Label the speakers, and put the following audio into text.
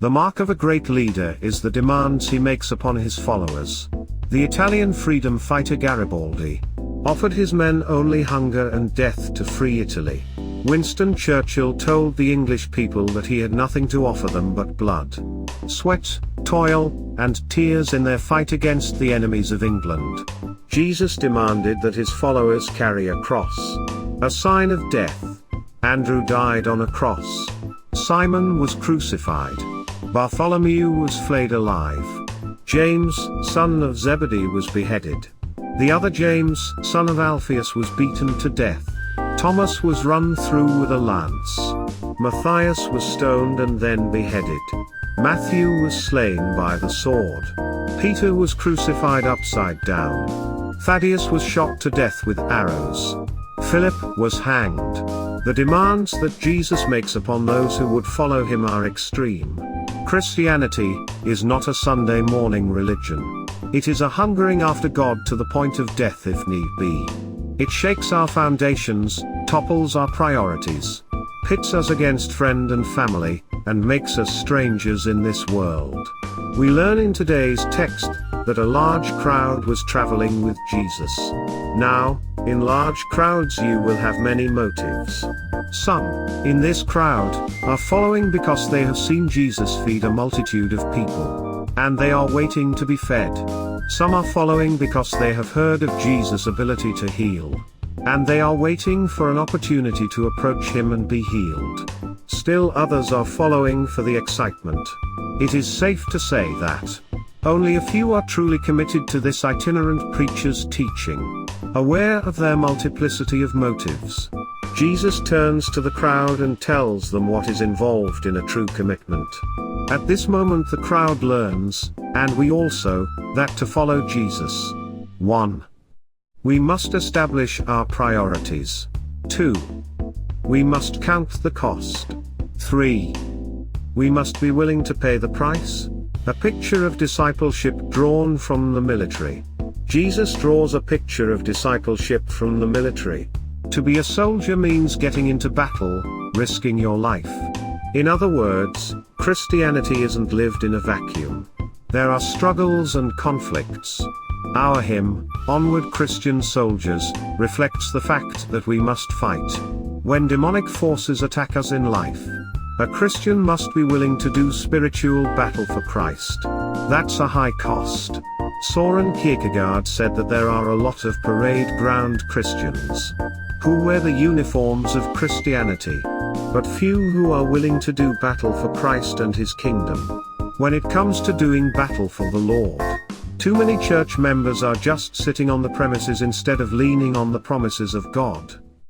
Speaker 1: The mark of a great leader is the demands he makes upon his followers. The Italian freedom fighter Garibaldi offered his men only hunger and death to free Italy. Winston Churchill told the English people that he had nothing to offer them but blood, sweat, toil, and tears in their fight against the enemies of England. Jesus demanded that his followers carry a cross, a sign of death. Andrew died on a cross. Simon was crucified. Bartholomew was flayed alive. James, son of Zebedee, was beheaded. The other James, son of Alphaeus, was beaten to death. Thomas was run through with a lance. Matthias was stoned and then beheaded. Matthew was slain by the sword. Peter was crucified upside down. Thaddeus was shot to death with arrows. Philip was hanged. The demands that Jesus makes upon those who would follow him are extreme. Christianity is not a Sunday morning religion. It is a hungering after God to the point of death if need be. It shakes our foundations, topples our priorities, pits us against friend and family, and makes us strangers in this world. We learn in today's text that a large crowd was traveling with Jesus. Now, in large crowds you will have many motives. Some, in this crowd, are following because they have seen Jesus feed a multitude of people, and they are waiting to be fed. Some are following because they have heard of Jesus' ability to heal, and they are waiting for an opportunity to approach him and be healed. Still others are following for the excitement. It is safe to say that only a few are truly committed to this itinerant preacher's teaching, aware of their multiplicity of motives. Jesus turns to the crowd and tells them what is involved in a true commitment. At this moment the crowd learns, and we also, that to follow Jesus, 1. We must establish our priorities. 2. We must count the cost. 3. We must be willing to pay the price. A picture of discipleship drawn from the military. Jesus draws a picture of discipleship from the military. To be a soldier means getting into battle, risking your life. In other words, Christianity isn't lived in a vacuum. There are struggles and conflicts. Our hymn, Onward Christian Soldiers, reflects the fact that we must fight when demonic forces attack us in life. A Christian must be willing to do spiritual battle for Christ. That's a high cost. Soren Kierkegaard said that there are a lot of parade ground Christians who wear the uniforms of Christianity, but few who are willing to do battle for Christ and his kingdom. When it comes to doing battle for the Lord, too many church members are just sitting on the premises instead of leaning on the promises of God.